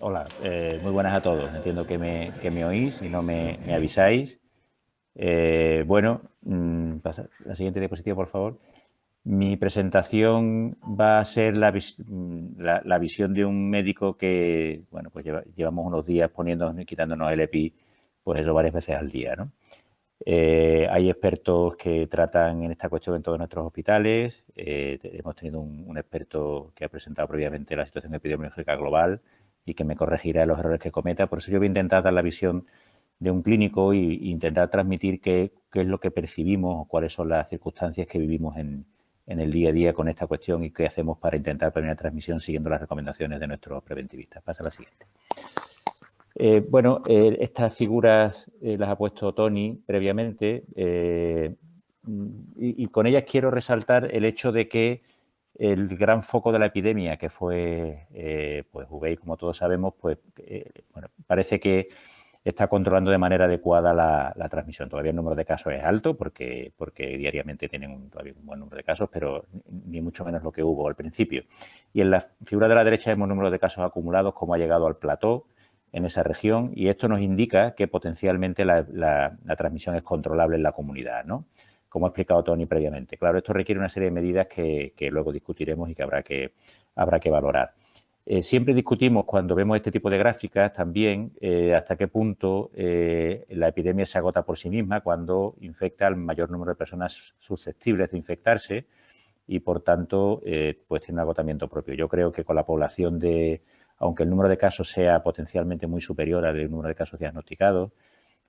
Hola, muy buenas a todos. Entiendo que me oís y no me avisáis. Pasa la siguiente diapositiva, por favor. Mi presentación va a ser la visión de un médico que, bueno, pues llevamos unos días poniéndonos y quitándonos el EPI, pues eso varias veces al día, ¿no? Hay expertos que tratan en esta cuestión en todos nuestros hospitales. Hemos tenido un experto que ha presentado previamente la situación epidemiológica global y que me corregirá los errores que cometa. Por eso yo voy a intentar dar la visión de un clínico e intentar transmitir qué es lo que percibimos o cuáles son las circunstancias que vivimos en el día a día con esta cuestión y qué hacemos para intentar prevenir la transmisión siguiendo las recomendaciones de nuestros preventivistas. Pasa a la siguiente. Estas figuras las ha puesto Tony previamente y con ellas quiero resaltar el hecho de que el gran foco de la epidemia, que fue pues Hubei, como todos sabemos, pues parece que está controlando de manera adecuada la transmisión. Todavía el número de casos es alto porque diariamente tienen todavía un buen número de casos, pero ni mucho menos lo que hubo al principio. Y en la figura de la derecha vemos el número de casos acumulados, cómo ha llegado al plató en esa región, y esto nos indica que potencialmente la transmisión es controlable en la comunidad, ¿no? Como ha explicado Tony previamente. Claro, esto requiere una serie de medidas que luego discutiremos y que habrá que valorar. Siempre discutimos cuando vemos este tipo de gráficas también hasta qué punto la epidemia se agota por sí misma cuando infecta al mayor número de personas susceptibles de infectarse y, por tanto, pues tiene un agotamiento propio. Yo creo que con la población aunque el número de casos sea potencialmente muy superior al número de casos diagnosticados,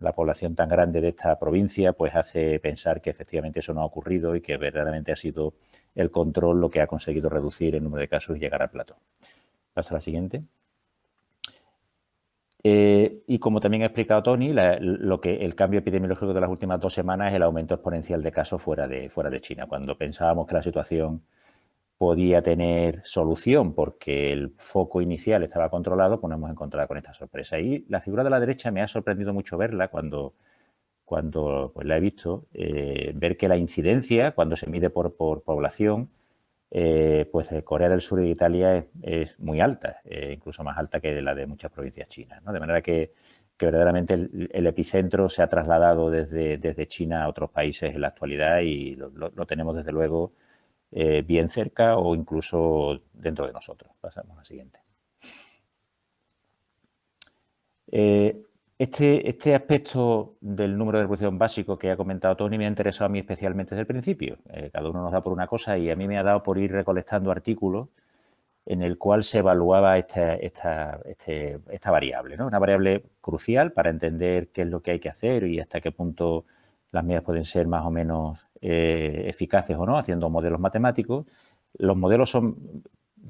la población tan grande de esta provincia pues hace pensar que efectivamente eso no ha ocurrido y que verdaderamente ha sido el control lo que ha conseguido reducir el número de casos y llegar al plató. Pasa a la siguiente. Y como también ha explicado Tony, el cambio epidemiológico de las últimas 2 semanas es el aumento exponencial de casos fuera de China. Cuando pensábamos que la situación podía tener solución porque el foco inicial estaba controlado, pues nos hemos encontrado con esta sorpresa. Y la figura de la derecha me ha sorprendido mucho verla cuando pues la he visto, ver que la incidencia, cuando se mide por población, pues Corea del Sur e Italia es muy alta, incluso más alta que la de muchas provincias chinas, ¿no? De manera que verdaderamente el epicentro se ha trasladado desde China a otros países en la actualidad y lo tenemos desde luego bien cerca o incluso dentro de nosotros. Pasamos a la siguiente. Este aspecto del número de reproducción básico que ha comentado Tony me ha interesado a mí especialmente desde el principio. Cada uno nos da por una cosa y a mí me ha dado por ir recolectando artículos en el cual se evaluaba esta variable, ¿no? Una variable crucial para entender qué es lo que hay que hacer y hasta qué punto las medidas pueden ser más o menos eficaces o no, haciendo modelos matemáticos. Los modelos son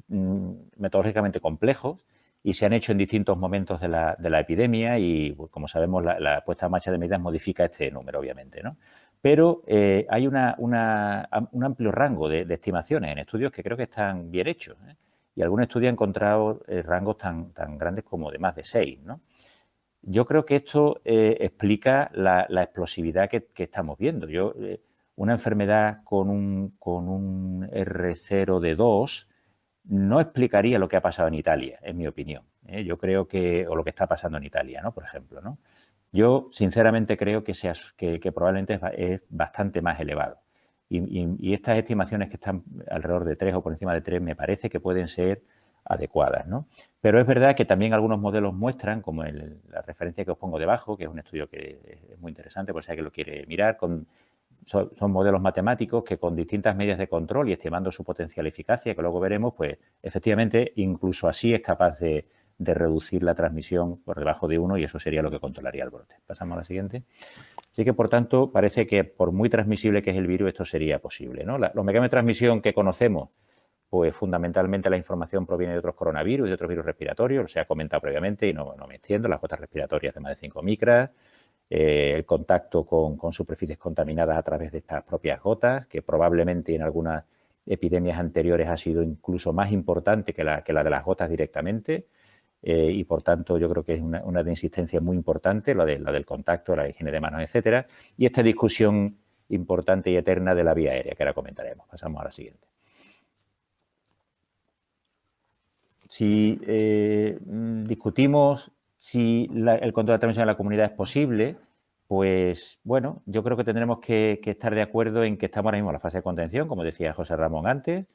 metodológicamente complejos y se han hecho en distintos momentos de la epidemia y, pues, como sabemos, la puesta en marcha de medidas modifica este número, obviamente, ¿no? Pero hay un amplio rango de estimaciones en estudios que creo que están bien hechos, ¿eh? Y algún estudio ha encontrado rangos tan grandes como de más de 6, ¿no? Yo creo que esto explica la explosividad que estamos viendo. Una enfermedad con un R0 de 2 no explicaría lo que ha pasado en Italia, en mi opinión. Yo creo o lo que está pasando en Italia, ¿no? Por ejemplo, ¿no? Yo, sinceramente, creo que probablemente es bastante más elevado. Y estas estimaciones que están alrededor de 3 o por encima de 3 me parece que pueden ser adecuadas, ¿no? Pero es verdad que también algunos modelos muestran, como la referencia que os pongo debajo, que es un estudio que es muy interesante por si alguien lo quiere mirar, son modelos matemáticos que con distintas medidas de control y estimando su potencial eficacia, que luego veremos, pues efectivamente incluso así es capaz de reducir la transmisión por debajo de 1 y eso sería lo que controlaría el brote. Pasamos a la siguiente. Así que, por tanto, parece que por muy transmisible que es el virus, esto sería posible, ¿no? Los mecanismos de transmisión que conocemos, pues fundamentalmente la información proviene de otros coronavirus y de otros virus respiratorios, se ha comentado previamente y no me extiendo, las gotas respiratorias de más de 5 micras, el contacto con superficies contaminadas a través de estas propias gotas, que probablemente en algunas epidemias anteriores ha sido incluso más importante que la de las gotas directamente, y por tanto yo creo que es una de insistencia muy importante, la del contacto, la higiene de manos, etcétera, y esta discusión importante y eterna de la vía aérea, que ahora comentaremos. Pasamos a la siguiente. Si discutimos si el control de transmisión en la comunidad es posible, pues bueno, yo creo que tendremos que estar de acuerdo en que estamos ahora mismo en la fase de contención, como decía José Ramón antes,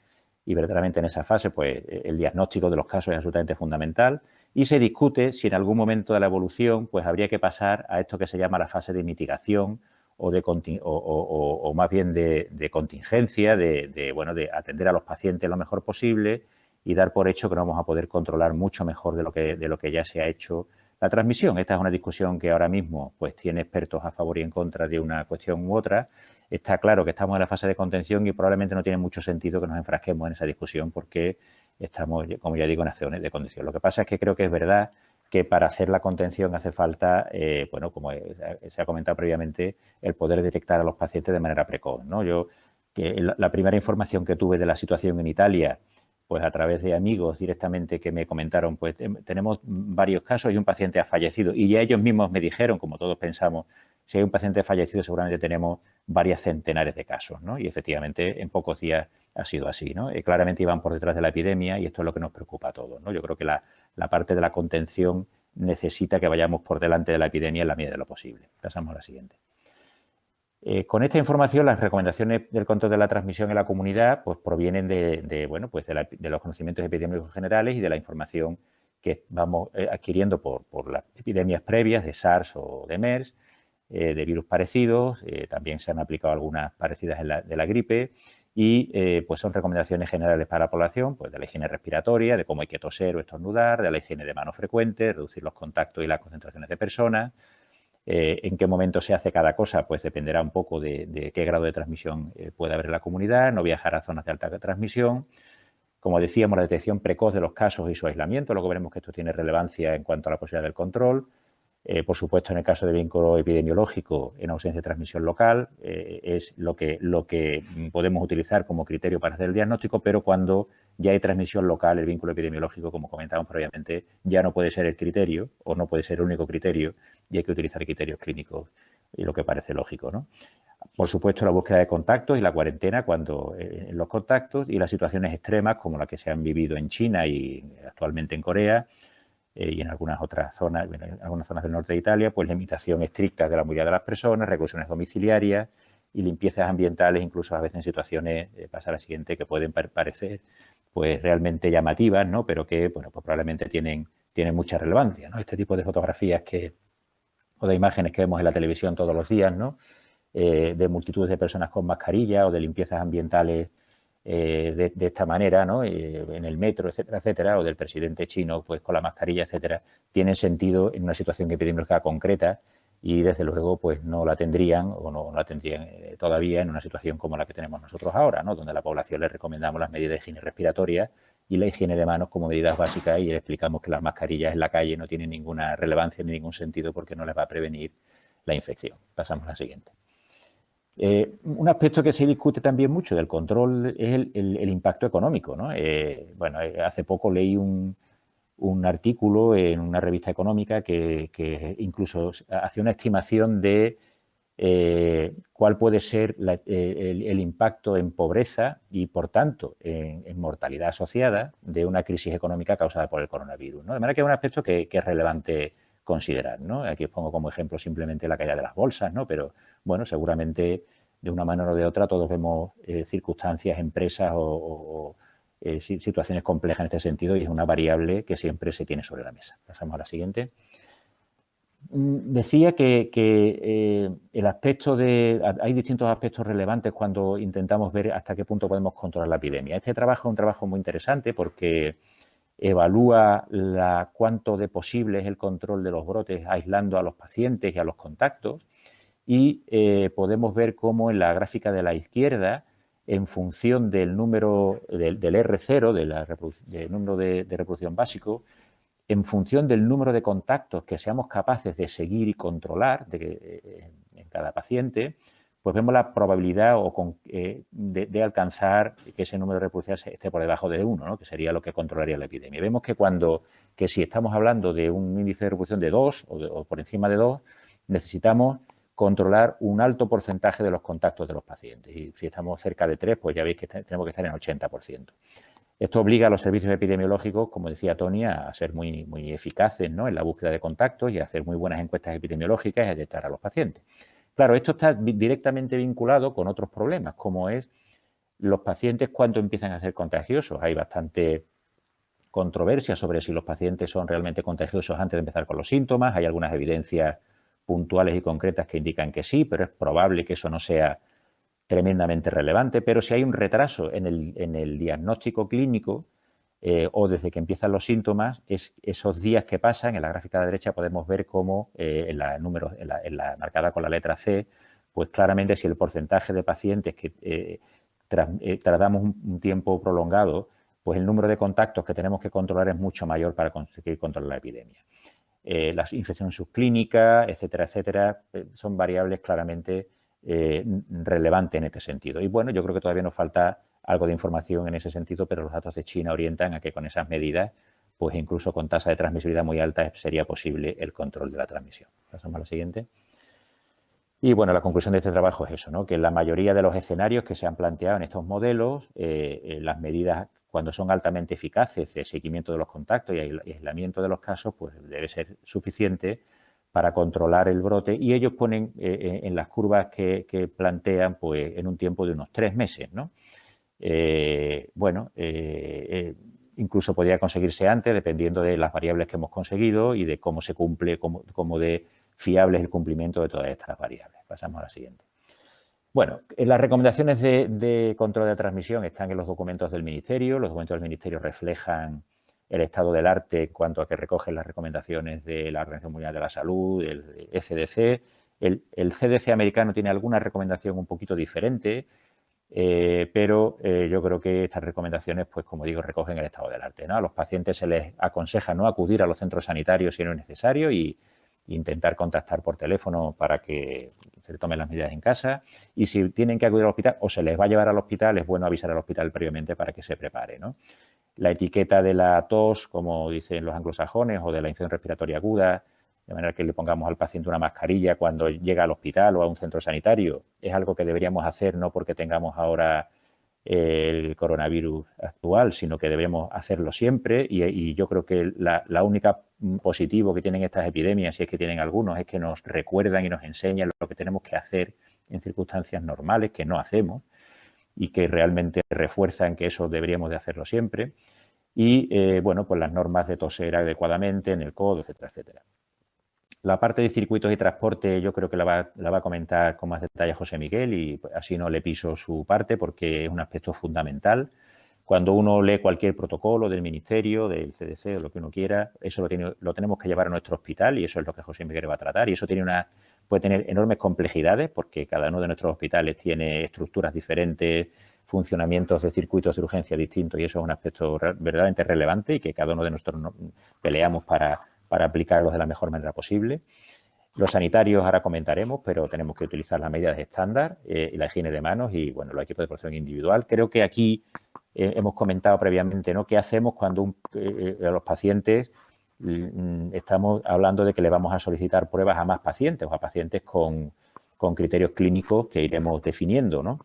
y verdaderamente en esa fase pues el diagnóstico de los casos es absolutamente fundamental y se discute si en algún momento de la evolución pues habría que pasar a esto que se llama la fase de mitigación o más bien de contingencia, de atender a los pacientes lo mejor posible y dar por hecho que no vamos a poder controlar mucho mejor de lo que ya se ha hecho la transmisión. Esta es una discusión que ahora mismo pues tiene expertos a favor y en contra de una cuestión u otra. Está claro que estamos en la fase de contención y probablemente no tiene mucho sentido que nos enfrasquemos en esa discusión porque estamos, como ya digo, en acciones de contención. Lo que pasa es que creo que es verdad que para hacer la contención hace falta, bueno, como se ha comentado previamente, el poder detectar a los pacientes de manera precoz, ¿no? La primera información que tuve de la situación en Italia, pues a través de amigos directamente que me comentaron, pues tenemos varios casos y un paciente ha fallecido. Y ya ellos mismos me dijeron, como todos pensamos, si hay un paciente fallecido seguramente tenemos varias centenares de casos, ¿no? Y efectivamente en pocos días ha sido así, ¿no? Claramente iban por detrás de la epidemia y esto es lo que nos preocupa a todos, ¿no? Yo creo que la parte de la contención necesita que vayamos por delante de la epidemia en la medida de lo posible. Pasamos a la siguiente. Con esta información, las recomendaciones del control de la transmisión en la comunidad pues, provienen de los conocimientos epidemiológicos generales y de la información que vamos adquiriendo por las epidemias previas de SARS o de MERS, de virus parecidos. También se han aplicado algunas parecidas de la gripe y pues son recomendaciones generales para la población, pues de la higiene respiratoria, de cómo hay que toser o estornudar, de la higiene de manos frecuente, reducir los contactos y las concentraciones de personas. En qué momento se hace cada cosa, pues dependerá un poco de qué grado de transmisión puede haber en la comunidad, no viajar a zonas de alta transmisión. Como decíamos, la detección precoz de los casos y su aislamiento, luego veremos que esto tiene relevancia en cuanto a la posibilidad del control. Por supuesto, en el caso de vínculo epidemiológico, en ausencia de transmisión local, es lo que podemos utilizar como criterio para hacer el diagnóstico, pero cuando ya hay transmisión local, el vínculo epidemiológico, como comentábamos previamente, ya no puede ser el criterio o no puede ser el único criterio y hay que utilizar criterios clínicos, y lo que parece lógico, ¿no? Por supuesto, la búsqueda de contactos y la cuarentena cuando en los contactos y las situaciones extremas como las que se han vivido en China y actualmente en Corea, y en algunas otras zonas, en algunas zonas del norte de Italia, pues limitación estricta de la movilidad de las personas, reclusiones domiciliarias y limpiezas ambientales, incluso a veces en situaciones, pasa a la siguiente, que pueden parecer pues realmente llamativas, ¿no? Pero que, bueno, pues probablemente tienen mucha relevancia, ¿no? Este tipo de fotografías o de imágenes que vemos en la televisión todos los días, ¿no? De multitudes de personas con mascarilla o de limpiezas ambientales de esta manera, ¿no? En el metro, etcétera, etcétera, o del presidente chino pues con la mascarilla, etcétera, tienen sentido en una situación epidemiológica concreta y desde luego pues no la tendrían o no la tendrían todavía en una situación como la que tenemos nosotros ahora, ¿no? Donde a la población le recomendamos las medidas de higiene respiratoria y la higiene de manos como medidas básicas y le explicamos que las mascarillas en la calle no tienen ninguna relevancia ni ningún sentido porque no les va a prevenir la infección. Pasamos a la siguiente. Un aspecto que se discute también mucho del control es el impacto económico, ¿no? Hace poco leí un artículo en una revista económica que incluso hacía una estimación de cuál puede ser el impacto en pobreza y, por tanto, en mortalidad asociada de una crisis económica causada por el coronavirus, ¿no? De manera que es un aspecto que es relevante considerar, ¿no? Aquí os pongo como ejemplo simplemente la caída de las bolsas, ¿no? Pero, bueno, seguramente de una manera o de otra todos vemos circunstancias, empresas o situaciones complejas en este sentido y es una variable que siempre se tiene sobre la mesa. Pasamos a la siguiente. Decía que el aspecto hay distintos aspectos relevantes cuando intentamos ver hasta qué punto podemos controlar la epidemia. Este trabajo es un trabajo muy interesante porque evalúa cuánto de posible es el control de los brotes aislando a los pacientes y a los contactos y podemos ver cómo en la gráfica de la izquierda, en función del número del R0, del número de reproducción básico, en función del número de contactos que seamos capaces de seguir y controlar en cada paciente, pues vemos la probabilidad de alcanzar que ese número de reproducciones esté por debajo de 1, ¿no? Que sería lo que controlaría la epidemia. Vemos que si estamos hablando de un índice de reproducción de 2 o por encima de 2, necesitamos controlar un alto porcentaje de los contactos de los pacientes. Y si estamos cerca de 3, pues ya veis que tenemos que estar en 80%. Esto obliga a los servicios epidemiológicos, como decía Tony, a ser muy, muy eficaces, ¿no?, en la búsqueda de contactos y a hacer muy buenas encuestas epidemiológicas y a detectar a los pacientes. Claro, esto está directamente vinculado con otros problemas, como es los pacientes cuando empiezan a ser contagiosos. Hay bastante controversia sobre si los pacientes son realmente contagiosos antes de empezar con los síntomas. Hay algunas evidencias puntuales y concretas que indican que sí, pero es probable que eso no sea tremendamente relevante. Pero si hay un retraso en el diagnóstico clínico o desde que empiezan los síntomas, esos días que pasan, en la gráfica de derecha podemos ver cómo en la marcada con la letra C, pues claramente si el porcentaje de pacientes que tardamos un tiempo prolongado, pues el número de contactos que tenemos que controlar es mucho mayor para conseguir controlar la epidemia. Las infecciones subclínicas, etcétera, etcétera, son variables claramente relevantes en este sentido. Y bueno, yo creo que todavía nos falta algo de información en ese sentido, pero los datos de China orientan a que con esas medidas, pues incluso con tasa de transmisibilidad muy alta, sería posible el control de la transmisión. Pasamos a la siguiente. Y bueno, la conclusión de este trabajo es eso, ¿no?, que en la mayoría de los escenarios que se han planteado en estos modelos, las medidas, cuando son altamente eficaces de seguimiento de los contactos y aislamiento de los casos, pues debe ser suficiente para controlar el brote, y ellos ponen en las curvas que plantean, pues en un tiempo de unos 3 meses, ¿no? Incluso podría conseguirse antes, dependiendo de las variables que hemos conseguido y de cómo se cumple, cómo de fiable es el cumplimiento de todas estas variables. Pasamos a la siguiente. Bueno, las recomendaciones de control de transmisión están en los documentos del Ministerio. Los documentos del Ministerio reflejan el estado del arte en cuanto a que recogen las recomendaciones de la Organización Mundial de la Salud, el ECDC. El CDC americano tiene alguna recomendación un poquito diferente, pero yo creo que estas recomendaciones, pues como digo, recogen el estado del arte, ¿no? A los pacientes se les aconseja no acudir a los centros sanitarios si no es necesario y intentar contactar por teléfono para que se tomen las medidas en casa. Y si tienen que acudir al hospital o se les va a llevar al hospital, es bueno avisar al hospital previamente para que se prepare, ¿no? La etiqueta de la tos, como dicen los anglosajones, o de la infección respiratoria aguda, de manera que le pongamos al paciente una mascarilla cuando llega al hospital o a un centro sanitario, es algo que deberíamos hacer no porque tengamos ahora el coronavirus actual, sino que debemos hacerlo siempre, y yo creo que la única positivo que tienen estas epidemias, si es que tienen algunos, es que nos recuerdan y nos enseñan lo que tenemos que hacer en circunstancias normales, que no hacemos, y que realmente refuerzan que eso deberíamos de hacerlo siempre. Y, bueno, pues las normas de toser adecuadamente en el codo, etcétera, etcétera. La parte de circuitos y transporte yo creo que la va a comentar con más detalle José Miguel, y así no le piso su parte porque es un aspecto fundamental. Cuando uno lee cualquier protocolo del Ministerio, del CDC o lo que uno quiera, eso lo tenemos que llevar a nuestro hospital, y eso es lo que José Miguel va a tratar. Y eso puede tener enormes complejidades porque cada uno de nuestros hospitales tiene estructuras diferentes, funcionamientos de circuitos de urgencia distintos, y eso es un aspecto verdaderamente relevante y que cada uno de nosotros peleamos para aplicarlos de la mejor manera posible. Los sanitarios ahora comentaremos, pero tenemos que utilizar las medidas estándar y la higiene de manos y, bueno, los equipos de protección individual. Creo que aquí hemos comentado previamente, ¿no?, qué hacemos cuando a los pacientes estamos hablando de que le vamos a solicitar pruebas a más pacientes o a pacientes con criterios clínicos que iremos definiendo, ¿no?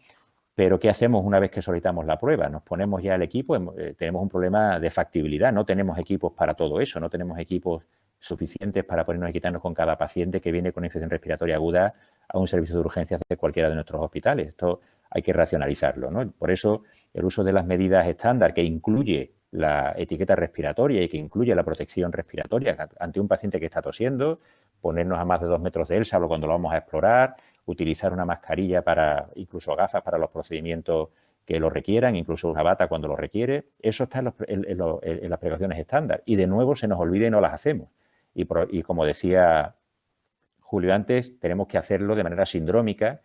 Pero ¿qué hacemos una vez que solicitamos la prueba? Nos ponemos ya el equipo, tenemos un problema de factibilidad, no tenemos equipos para todo eso, no tenemos equipos suficientes para ponernos y quitarnos con cada paciente que viene con infección respiratoria aguda a un servicio de urgencias de cualquiera de nuestros hospitales. Esto hay que racionalizarlo, ¿no? Por eso el uso de las medidas estándar, que incluye la etiqueta respiratoria y que incluye la protección respiratoria ante un paciente que está tosiendo, ponernos a más de 2 metros de él, salvo cuando lo vamos a explorar, utilizar una mascarilla incluso gafas para los procedimientos que lo requieran, incluso una bata cuando lo requiere. Eso está en las precauciones estándar. Y de nuevo se nos olvida y no las hacemos. Y como decía Julio antes, tenemos que hacerlo de manera sindrómica,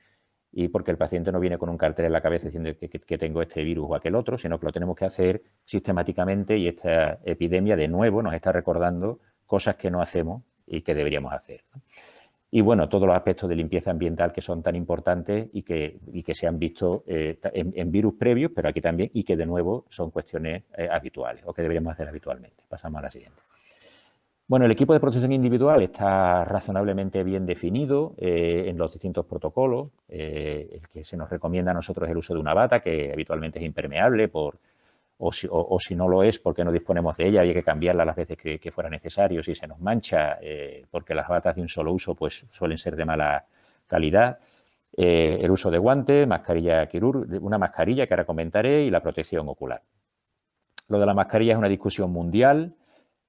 y porque el paciente no viene con un cartel en la cabeza diciendo que tengo este virus o aquel otro, sino que lo tenemos que hacer sistemáticamente, y esta epidemia de nuevo nos está recordando cosas que no hacemos y que deberíamos hacer, ¿no? Y bueno, todos los aspectos de limpieza ambiental que son tan importantes y que se han visto en virus previos, pero aquí también, y que de nuevo son cuestiones habituales o que deberíamos hacer habitualmente. Pasamos a la siguiente. Bueno, el equipo de protección individual está razonablemente bien definido en los distintos protocolos. El que se nos recomienda a nosotros es el uso de una bata, que habitualmente es impermeable por o si no lo es porque no disponemos de ella, había que cambiarla las veces que fuera necesario. Si se nos mancha, porque las batas de un solo uso pues suelen ser de mala calidad. El uso de guantes, mascarilla quirúrgica, una mascarilla que ahora comentaré, y la protección ocular. Lo de la mascarilla es una discusión mundial.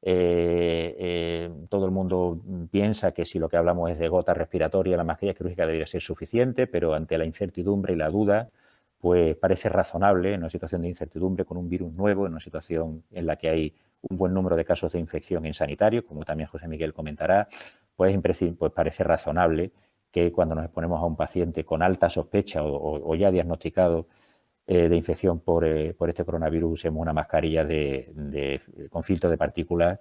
Todo el mundo piensa que si lo que hablamos es de gotas respiratorias, la mascarilla quirúrgica debería ser suficiente, pero ante la incertidumbre y la duda, pues parece razonable en una situación de incertidumbre con un virus nuevo, en una situación en la que hay un buen número de casos de infección en sanitarios, como también José Miguel comentará, pues parece razonable que cuando nos exponemos a un paciente con alta sospecha o ya diagnosticado de infección por este coronavirus, usemos una mascarilla con filtro de partículas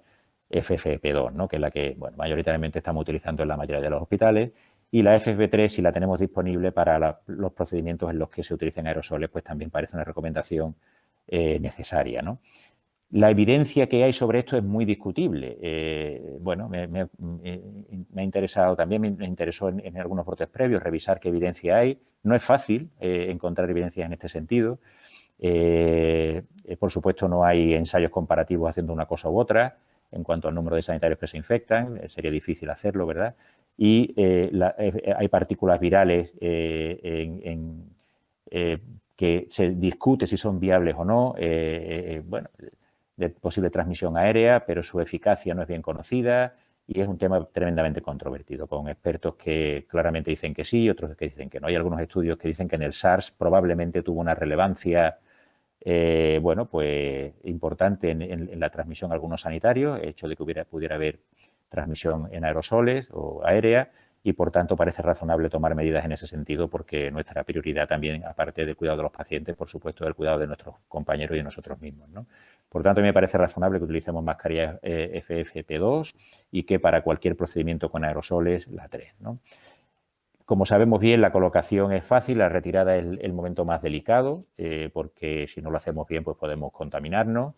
FFP2, ¿no? Que es la que mayoritariamente estamos utilizando en la mayoría de los hospitales. Y la FFP3, si la tenemos disponible para los procedimientos en los que se utilicen aerosoles, pues también parece una recomendación necesaria, ¿no? La evidencia que hay sobre esto es muy discutible. Me ha interesado, también me interesó en algunos brotes previos revisar qué evidencia hay. No es fácil encontrar evidencias en este sentido. Por supuesto, no hay ensayos comparativos haciendo una cosa u otra en cuanto al número de sanitarios que se infectan. Sería difícil hacerlo, ¿verdad? Y hay partículas virales que se discute si son viables o no. De posible transmisión aérea, pero su eficacia no es bien conocida y es un tema tremendamente controvertido, con expertos que claramente dicen que sí, otros que dicen que no. Hay algunos estudios que dicen que en el SARS probablemente tuvo una relevancia importante en la transmisión a algunos sanitarios, el hecho de que pudiera haber transmisión en aerosoles o aérea, y por tanto parece razonable tomar medidas en ese sentido, porque nuestra prioridad también, aparte del cuidado de los pacientes, por supuesto, es el cuidado de nuestros compañeros y de nosotros mismos, ¿no? Por tanto, a mí me parece razonable que utilicemos mascarillas FFP2 y que para cualquier procedimiento con aerosoles la 3, ¿no? Como sabemos bien, la colocación es fácil, la retirada es el momento más delicado, porque si no lo hacemos bien, pues podemos contaminarnos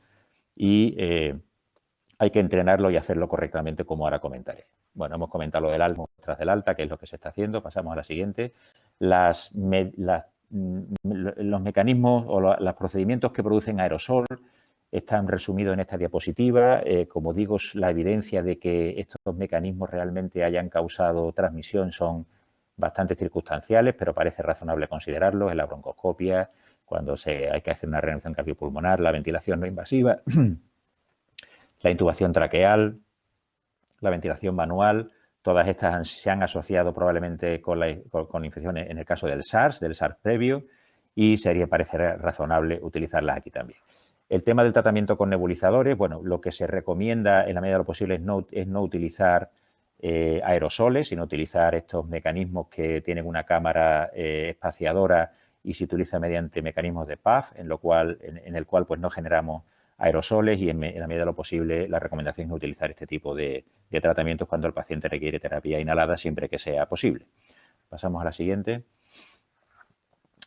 y hay que entrenarlo y hacerlo correctamente, como ahora comentaré. Bueno, hemos comentado lo del alta, tras del alta, que es lo que se está haciendo. Pasamos a la siguiente. Los mecanismos o los procedimientos que producen aerosol están resumidos en esta diapositiva. Como digo, la evidencia de que estos mecanismos realmente hayan causado transmisión son bastante circunstanciales, pero parece razonable considerarlos en la broncoscopia, cuando hay que hacer una reanimación cardiopulmonar, la ventilación no invasiva, la intubación traqueal, la ventilación manual. Todas estas se han asociado probablemente con infecciones en el caso del SARS previo, y parece razonable utilizarlas aquí también. El tema del tratamiento con nebulizadores, bueno, lo que se recomienda en la medida de lo posible es no utilizar aerosoles, sino utilizar estos mecanismos que tienen una cámara espaciadora y se utiliza mediante mecanismos de PAF, en el cual pues no generamos aerosoles, y en la medida de lo posible la recomendación es utilizar este tipo de tratamientos cuando el paciente requiere terapia inhalada, siempre que sea posible. Pasamos a la siguiente.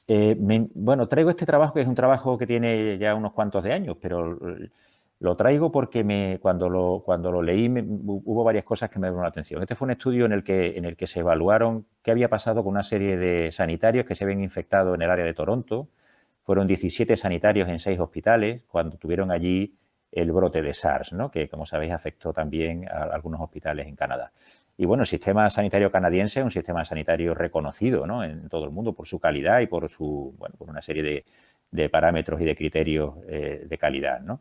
Traigo este trabajo, que es un trabajo que tiene ya unos cuantos de años, pero lo traigo porque cuando lo leí hubo varias cosas que me llamaron la atención. Este fue un estudio en el que se evaluaron qué había pasado con una serie de sanitarios que se habían infectado en el área de Toronto. Fueron 17 sanitarios en 6 hospitales cuando tuvieron allí el brote de SARS, ¿no? Que, como sabéis, afectó también a algunos hospitales en Canadá. Y bueno, el sistema sanitario canadiense es un sistema sanitario reconocido, ¿no?, en todo el mundo por su calidad y por una serie de parámetros y de criterios de calidad, ¿no?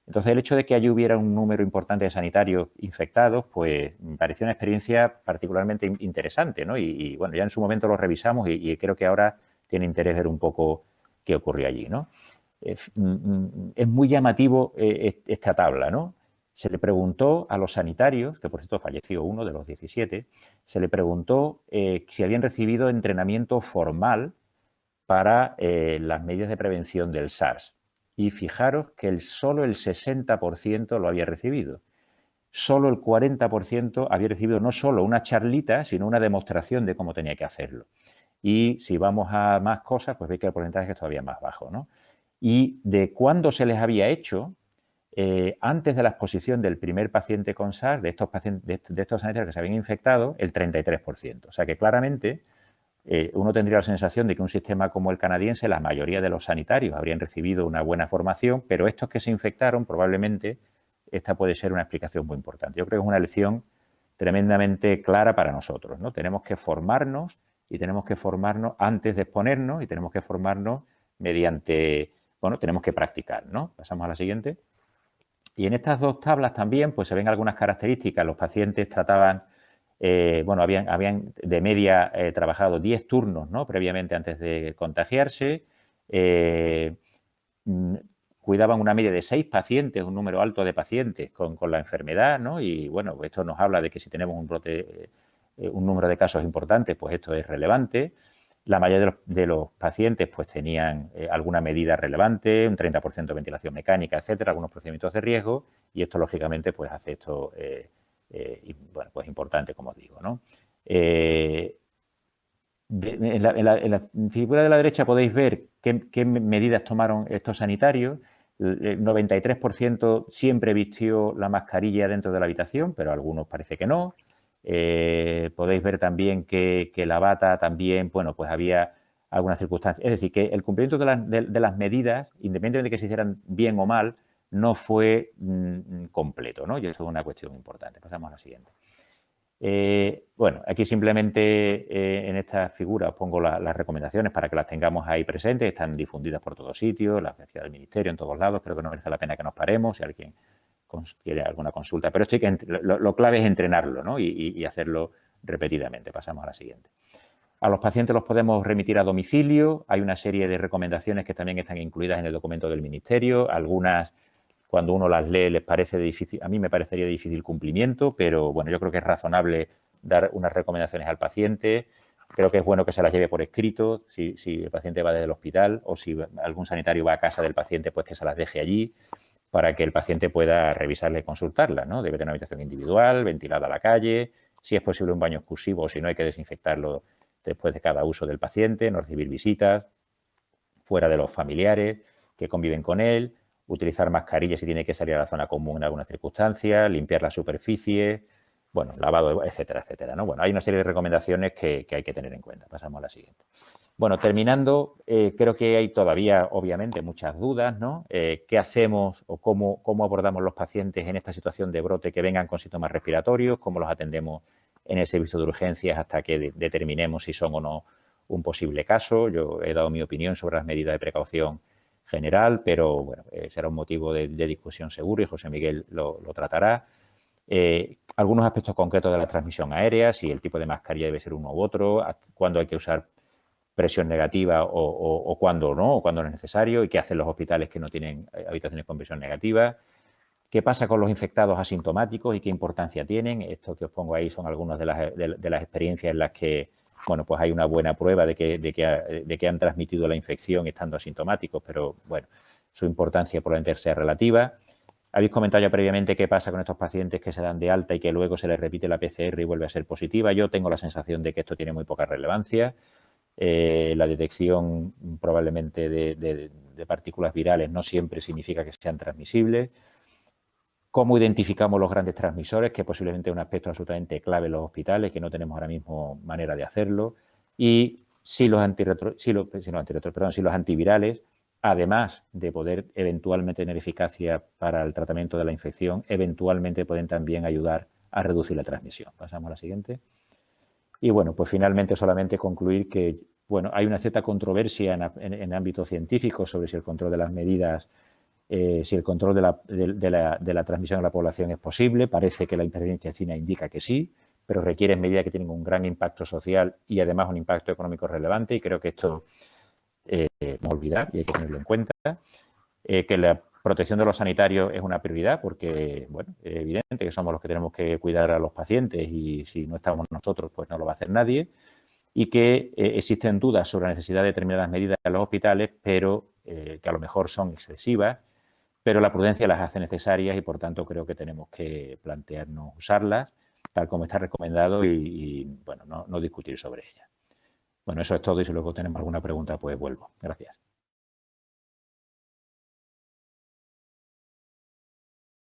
Entonces, el hecho de que allí hubiera un número importante de sanitarios infectados, pues me pareció una experiencia particularmente interesante, ¿no? Y bueno, ya en su momento lo revisamos y creo que ahora tiene interés ver un poco qué ocurrió allí, ¿no? Es muy llamativo esta tabla, ¿no? Se le preguntó a los sanitarios, que por cierto falleció uno de los 17, se le preguntó si habían recibido entrenamiento formal para las medidas de prevención del SARS. Y fijaros que solo el 60% lo había recibido. Solo el 40% había recibido no solo una charlita, sino una demostración de cómo tenía que hacerlo. Y si vamos a más cosas, pues veis que el porcentaje es todavía más bajo, ¿no? Y de cuándo se les había hecho, antes de la exposición del primer paciente con SARS, de estos sanitarios que se habían infectado, el 33%. O sea que claramente uno tendría la sensación de que un sistema como el canadiense, la mayoría de los sanitarios habrían recibido una buena formación, pero estos que se infectaron, probablemente, esta puede ser una explicación muy importante. Yo creo que es una lección tremendamente clara para nosotros, ¿no? Tenemos que formarnos y tenemos que formarnos antes de exponernos y tenemos que formarnos mediante, bueno, tenemos que practicar, ¿no? Pasamos a la siguiente. Y en estas dos tablas también, pues se ven algunas características. Los pacientes trataban, bueno, habían de media trabajado 10 turnos, ¿no? Previamente antes de contagiarse. Cuidaban una media de 6 pacientes, un número alto de pacientes con la enfermedad, ¿no? Y bueno, esto nos habla de que si tenemos un brote, un número de casos importantes, pues esto es relevante. La mayoría de los pacientes pues tenían alguna medida relevante, un 30% de ventilación mecánica, etcétera, algunos procedimientos de riesgo, y esto lógicamente pues hace esto bueno, pues importante, como os digo, ¿no? En la figura de la derecha podéis ver qué medidas tomaron estos sanitarios. El 93% siempre vistió la mascarilla dentro de la habitación, pero algunos parece que no. Podéis ver también que la bata también, bueno, pues había algunas circunstancias. Es decir, que el cumplimiento de las medidas, independientemente de que se hicieran bien o mal, no fue completo, ¿no? Y eso es una cuestión importante. Pasamos a la siguiente. Bueno, aquí simplemente en esta figura os pongo las recomendaciones para que las tengamos ahí presentes. Están difundidas por todos sitios, la oficina del Ministerio, en todos lados. Creo que no merece la pena que nos paremos si alguien quiere alguna consulta. Pero esto lo clave es entrenarlo, ¿no? Y hacerlo repetidamente. Pasamos a la siguiente. A los pacientes los podemos remitir a domicilio. Hay una serie de recomendaciones que también están incluidas en el documento del Ministerio. Algunas, cuando uno las lee, les parece difícil. A mí me parecería de difícil cumplimiento, pero bueno, yo creo que es razonable dar unas recomendaciones al paciente. Creo que es bueno que se las lleve por escrito, si el paciente va desde el hospital o si algún sanitario va a casa del paciente, pues que se las deje allí para que el paciente pueda revisarla y consultarla, ¿no? Debe tener una habitación individual, ventilada a la calle, si es posible un baño exclusivo o si no hay que desinfectarlo después de cada uso del paciente, no recibir visitas, fuera de los familiares que conviven con él, utilizar mascarillas si tiene que salir a la zona común en alguna circunstancia, limpiar la superficie, bueno, lavado, etcétera, etcétera, ¿no? Bueno, hay una serie de recomendaciones que hay que tener en cuenta. Pasamos a la siguiente. Bueno, terminando, creo que hay todavía, obviamente, muchas dudas, ¿no? ¿Qué hacemos o cómo abordamos los pacientes en esta situación de brote que vengan con síntomas respiratorios? ¿Cómo los atendemos en el servicio de urgencias hasta que determinemos si son o no un posible caso? Yo he dado mi opinión sobre las medidas de precaución general, pero bueno, será un motivo de discusión seguro y José Miguel lo tratará. Algunos aspectos concretos de la transmisión aérea, si el tipo de mascarilla debe ser uno u otro, cuándo hay que usar presión negativa o cuándo no, o cuándo no es necesario, y qué hacen los hospitales que no tienen habitaciones con presión negativa. ¿Qué pasa con los infectados asintomáticos y qué importancia tienen? Esto que os pongo ahí son algunas de las experiencias en las que, bueno, pues hay una buena prueba de que han transmitido la infección estando asintomáticos, pero bueno, su importancia probablemente sea relativa. Habéis comentado ya previamente qué pasa con estos pacientes que se dan de alta y que luego se les repite la PCR y vuelve a ser positiva. Yo tengo la sensación de que esto tiene muy poca relevancia. La detección probablemente de partículas virales no siempre significa que sean transmisibles. ¿Cómo identificamos los grandes transmisores? Que posiblemente es un aspecto absolutamente clave en los hospitales, que no tenemos ahora mismo manera de hacerlo. Y si los antivirales, además de poder eventualmente tener eficacia para el tratamiento de la infección, eventualmente pueden también ayudar a reducir la transmisión. Pasamos a la siguiente. Y bueno, pues finalmente solamente concluir que bueno, hay una cierta controversia en ámbito científico sobre si el control de las medidas, si el control de la transmisión a la población es posible. Parece que la experiencia china indica que sí, pero requiere medidas que tienen un gran impacto social y además un impacto económico relevante, y creo que esto no olvidar y hay que tenerlo en cuenta. Que la protección de los sanitarios es una prioridad porque, bueno, es evidente que somos los que tenemos que cuidar a los pacientes y si no estamos nosotros, pues no lo va a hacer nadie. Y que existen dudas sobre la necesidad de determinadas medidas en los hospitales, pero que a lo mejor son excesivas, pero la prudencia las hace necesarias y, por tanto, creo que tenemos que plantearnos usarlas tal como está recomendado y bueno, no discutir sobre ellas. Bueno, eso es todo y si luego tenemos alguna pregunta, pues vuelvo. Gracias.